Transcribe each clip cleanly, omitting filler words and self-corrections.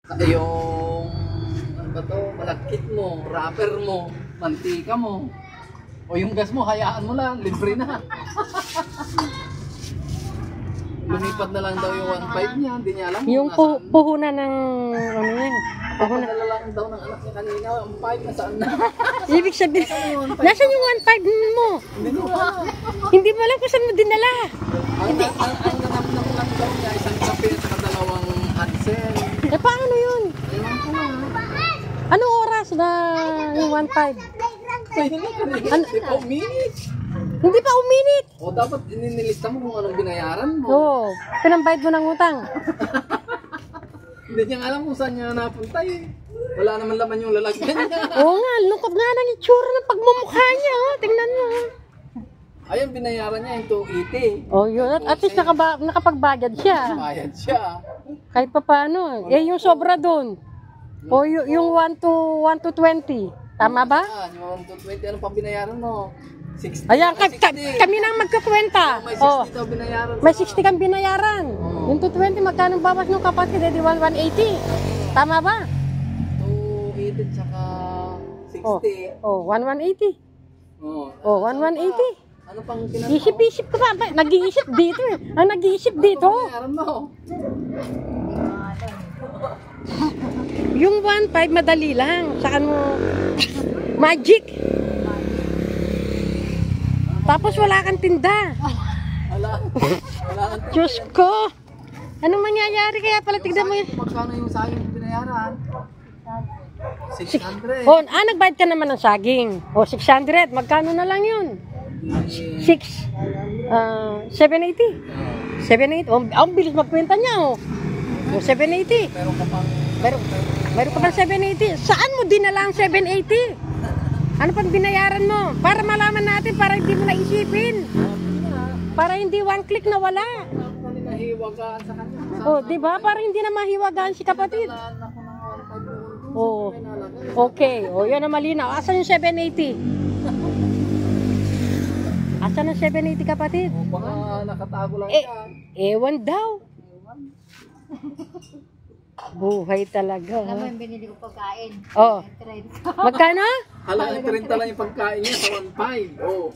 Yung, ano ba to, malagkit mo, wrapper mo, mantika mo, o yung gas mo, hayaan mo lang, libre na. Lumipat na lang daw yung 1.5 niya, hindi niya alam Yung puhunan ng, ano yan? Puhunan. Papadala lang daw ng anak niya kanina, ang 5 nasaan na? Ibig sabihin, nasaan yung 1.5 mo? Hindi ko alam. Hindi mo alam kung saan mo dinala. Ang ganap na lang daw niya, isang kape at saka dalawang Hansel. Eh, paano yun? Ewan ko na. Anong oras na yung 1.5? Ay, hindi ka na. Hindi pa uminit. Hindi pa uminit. O dapat ininilista mo kung anong binayaran mo. Oo, pinambayad mo ng utang. Hindi niya alam kung saan niya napunta eh. Wala naman laman yung lalagyan niya. Oo nga, lungkot nga ng itsura ng pagmumukha niya. Oh. Tingnan mo. Ayun, binayaran niya yung 280. Oh, yun. At least nakapag-budget siya. Bayad siya. Kahit pa paano. Eh, yung sobra doon. O, yung 1 to 20. Tama ba? Ah, yung 220, ano pa binayaran mo? 60. Ayan, 60. kami nang magkakwenta. May 60 Oh, daw binayaran. may 60 kang binayaran. Yung 220, magkano bawas ng kapatid? Eh, di 180. Tama ba? 280 tsaka 60. Oh, 180. Oh, Oh, 180. ano pang kinagawa? Isip-isip ko pa. Nag-iisip dito eh. Ang nag-iisip dito. Binayaran mo. Yung 1.5 madali lang. Saka mo magic. Tapos wala kang tinda. Wala. Wala kang Diyos ko. Anong mangyayari kaya pala tignan mo yun? magkano yung sayang binayaran? 600. Oh, nagbayad ka naman ng saging. O, 600. Magkano na lang yun? 780. 780. Oh, ang bilis magkwenta niya, oh. O, 780. Pero kapang Meron ka bang 780? Saan mo dinala ang 780? Ano pang binayaran mo? Para malaman natin, para hindi mo naisipin. Para hindi one click na wala. nahiwagaan sa kanya. Oh, di ba? Para hindi na mahiwagaan si kapatid. Nalaan ako ng 1.5 Oh. Okay. Oh, yan ang malinaw. Asan yung 780? Asan ang 780 kapatid? Baka nakatago lang Eh, yan. ewan daw. Buhay talaga. Alam mo yung binili ko pagkain. Oh. Trade. Magkano? Hala, 30 lang yung pagkain niya sa 1.5. Oh.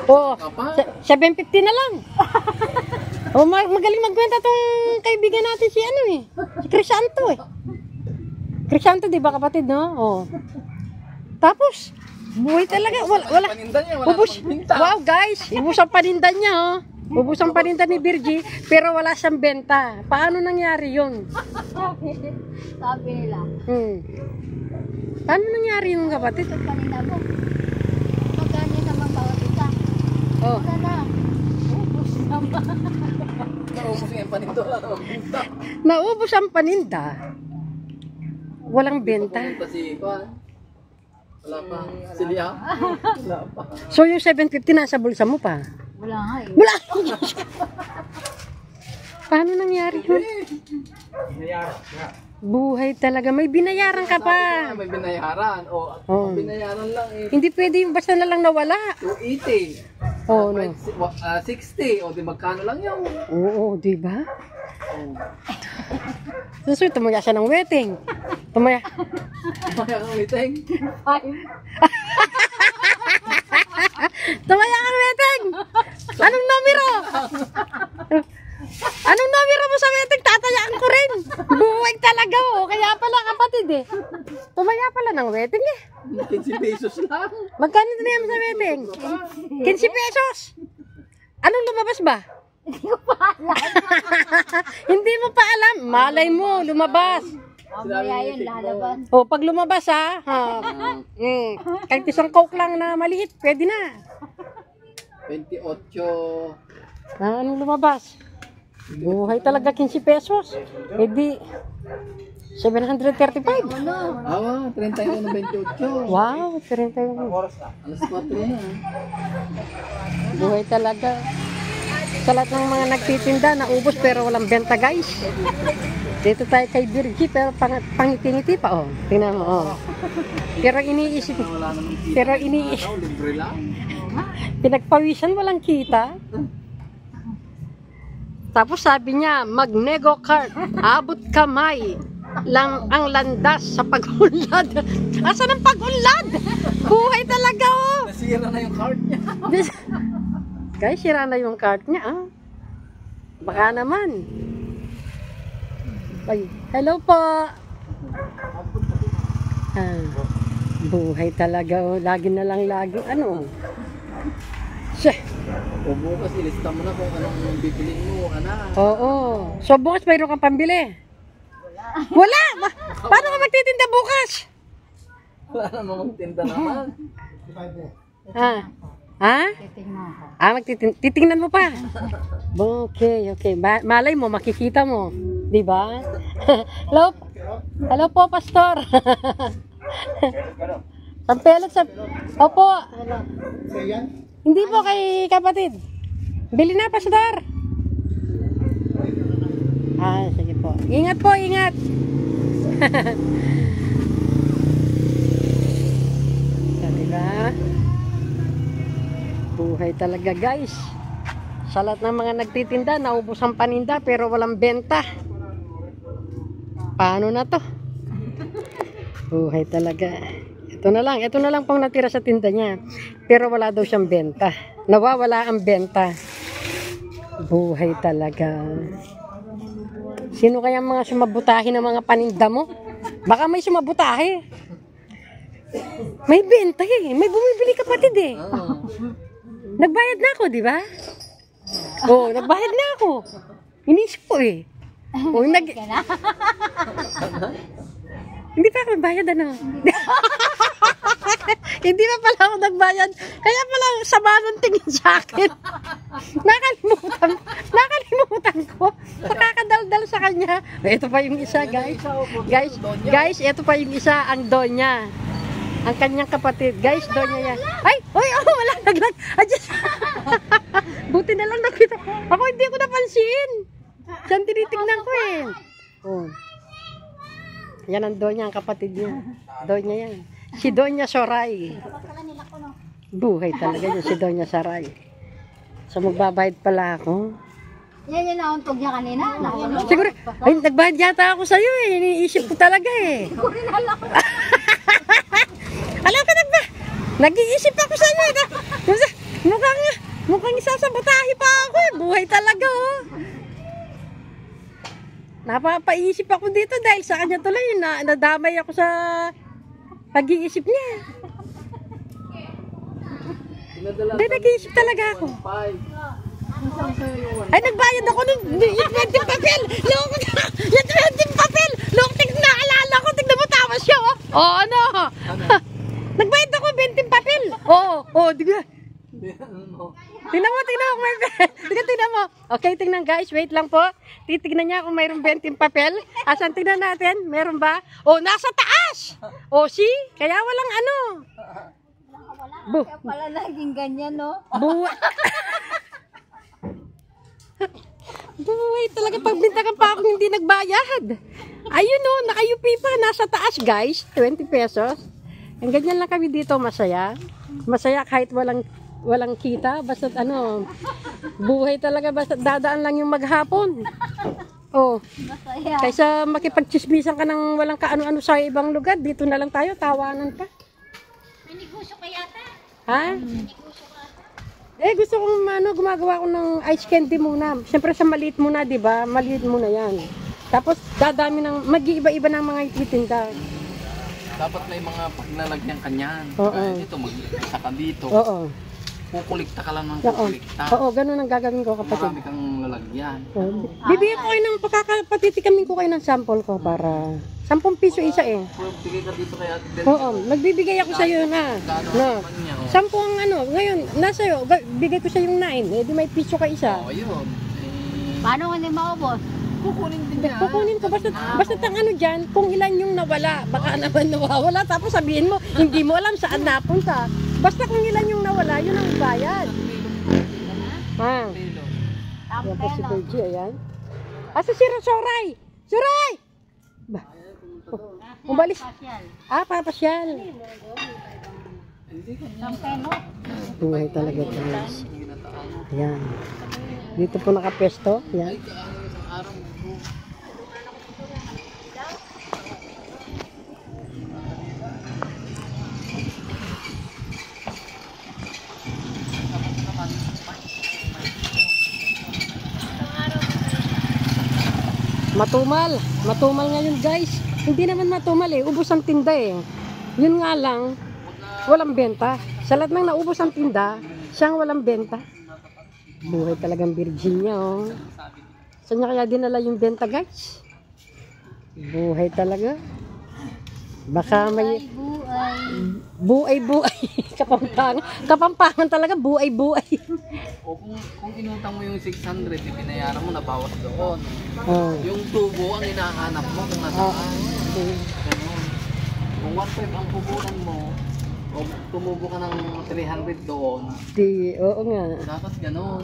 Oh, Kapa? 750 na lang. Oh, magaling magkwenta tong kaibigan natin si ano eh. Si Crisanto eh. Crisanto, di ba kapatid, no? Oh. Tapos, buhay talaga. Wala. Paninda niya, wala Ubus. namang binta. Wow, guys. Ubus ang paninda niya, oh. Ubus ang paninda ni Virgie, pero wala siyang benta. Paano nangyari yun? Sabi nila. Paano nangyari yung kapatid? Ito kanina mo. Magkano naman bawat isa? Oh. Wala na. Ubus naman. Naubos yung paninda, wala namang binta. Naubos ang paninda. Walang benta. Pumunta si Kwan. Wala pa. Si Liam. Wala pa. So yung 750 nasa bulsa mo pa? Wala nga eh. Wala! Paano nangyari yun? Buhay talaga. May binayaran ka pa. May binayaran. O, Oh. binayaran lang eh. Hindi pwede yung basta na lang nawala. 280. Oh, no. 60. O, di magkano lang yun? Oo, di ba? Oh. Susunod, tumaya siya ng wedding. Tumaya. Kaya kang meeting. Tumaya kang wedding! Anong numero? Anong numero mo sa wedding? Tatayaan ko rin. Buhay talaga, oh. Kaya pala kapatid eh. Tumaya pala ng wedding eh. 15 pesos lang. Magkano din naman sa wedding? 15 pesos. Anong lumabas ba? Hindi ko pa alam. Hindi mo pa alam. Malay mo, lumabas. Mamaya yun, lalabas. O, pag lumabas ha. Kahit isang coke lang na maliit, pwede na. 28. Anong lumabas? Buhay talaga 15 pesos. E di, 735. Awa, 31 na 28. Wow, 31. Alas 4 na. Buhay talaga. Sa lahat ng mga nagtitinda, naubos pero walang benta guys. Dito tayo kay Virgie pero pangiti-ngiti pa oh. Tingnan mo oh. Pero iniisip, Wala naman kita. pero iniisip, Libre lang. pinagpawisan walang kita. Tapos sabi niya, magnego cart, abot kamay. ang landas sa pag-unlad. Asan ang pag-unlad? Buhay talaga oh. Nasira na yung card niya. Guys, sira na yung cart niya ah. Baka naman. Ay, hello po. Ah, buhay talaga oh. Lagi na lang lagi ano. Sheh. O bukas ilista mo na kung anong bibilin mo, ana. Oo. So bukas mayroon kang pambili? Wala. Paano ka magtitinda bukas? Wala namang magtinda naman. Ha? Ha? Titingnan ko. Ah, titingnan mo pa. Okay, okay. Malay mo, makikita mo. Di ba? Hello? Hello po, Pastor. Sampelot sa... Opo. Hindi po kay kapatid. Bili na, Pastor. Ah, sige po. Ingat po, ingat. Diba? Buhay talaga guys. Sa lahat ng mga nagtitinda, naubos ang paninda pero walang benta. Paano na to? Buhay talaga. Ito na lang pang natira sa tinda niya. Pero wala daw siyang benta. Nawawala ang benta. Buhay talaga. Sino kaya mga sumabutahe ng mga paninda mo? Baka may sumabutahe. May benta eh. May bumibili kapatid eh. Oo. Nagbayad na ako, di ba? Oo, nagbayad na ako. Inisip ko eh. Oo, Hindi pa ako nagbayad ano. Hindi pa pala ako nagbayad. Kaya pala sama ng tingin sa akin. Nakalimutan ko. Nakakadaldal sa kanya. Ito pa yung isa guys. Guys, ito pa yung isa, ang Donya. Ang kanyang kapatid. Guys, Donya yan. Ay, oy, oh, wala naglag. Buti na lang nakita. Ako hindi ko napansin. Diyan tinitignan ko eh. Oh. Yan ang Donya, ang kapatid niya. Donya yan. Si Donya Soray. Buhay talaga yun, si Donya Soray. So magbabayad pala ako. Yan yung nauntog niya kanina. Siguro, ay, nagbayad yata ako sa'yo eh. Iniisip ko talaga eh. Alam ka na ba? Nag-iisip ako sa'yo eh. Mukhang isasabotahe pa ako eh. Buhay talaga oh. Napapaisip ako dito dahil sa kanya tuloy nadamay ako sa pag-iisip niya. Dahil nag-iisip talaga ako. Ay, nagbayad ako ng yung 20 papel. Yung 20 papel. Tingnan naalala ko. Tingnan mo tama siya oh. Oh, ano? Nagbayad ako 20 papel. Oh, di ba? Tingnan mo. Tingnan mo. Okay, tingnan guys. Wait lang po. Titignan niya kung mayroong 20 papel. Asan tingnan natin? Meron ba? Oh, nasa taas! Oh, see? Kaya walang ano. Kaya pala naging ganyan, no? Buhay talaga. Pagbintagan pa ako hindi nagbayad. Ayun oh, naka-UP pa. Nasa taas guys. 20 pesos. Ang ganyan lang kami dito. Masaya. Masaya kahit walang kita. Basta ano, buhay talaga. Basta dadaan lang yung maghapon. Oh. Masaya. Kaysa makipagchismisan ka ng walang kaano-ano sa ibang lugar, dito na lang tayo, tawanan ka. May negosyo kaya ta? Ha? Gusto kong gumagawa ko ng ice candy muna. Siyempre sa maliit muna, di ba? Maliit muna yan. Tapos dadami mag-iiba-iba ng mga ititinda. Dapat may mga paglalagyan kanyan. Oo. Dito, mag-isa ka dito. Oo. Kukulikta ka lang ng kukulikta. Oo, ganun ang gagawin ko kapatid. Marami kang lalagyan. Bibigyan ko kayo ng patitikamin ko kayo ng sample ko para 10 piso isa eh. Bigay ka dito kay Ate Bel. Oo, magbibigay ako sa iyo na. No. 10 ang ano, ngayon nasa iyo, bigay ko sa yung 9. Eh di may piso ka isa. Oo, yun. Paano hindi maubos? Kukunin din yan. Kukunin ko basta ang ano diyan, kung ilan yung nawala, baka naman nawawala tapos sabihin mo hindi mo alam saan napunta. Basta kung ilan yung nawala, yun ang bayad. Ha. Yan po si Bergie, ayan. Asa si Soray? Soray! Ba? Umalis. Papasyal. Buhay talaga guys. Ayan. Dito po nakapesto. Ayan. Matumal. Matumal ngayon guys. Hindi naman matumal eh. Ubos ang tinda eh. Yun nga lang, walang benta. Sa lahat ng naubos ang tinda, siyang walang benta. Buhay talagang Virginia oh. Saan niya kaya dinala yung benta guys? Buhay talaga. Baka may... Buhay. Kapampangan talaga, buhay. O kung inutang mo yung 600, ipinayaran mo, nabawas doon. Oh. Yung tubo ang hinahanap mo kung nasaan. Ganun. Kung 1.5 ang pubunan mo, o tumubo ka ng 300 doon, Oo nga. dapat ganun.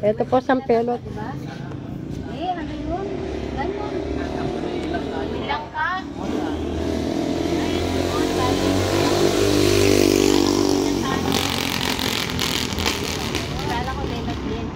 Ito po sampelot. Eh, ano yun? Ganun. Bilang ka. Kala ko din din.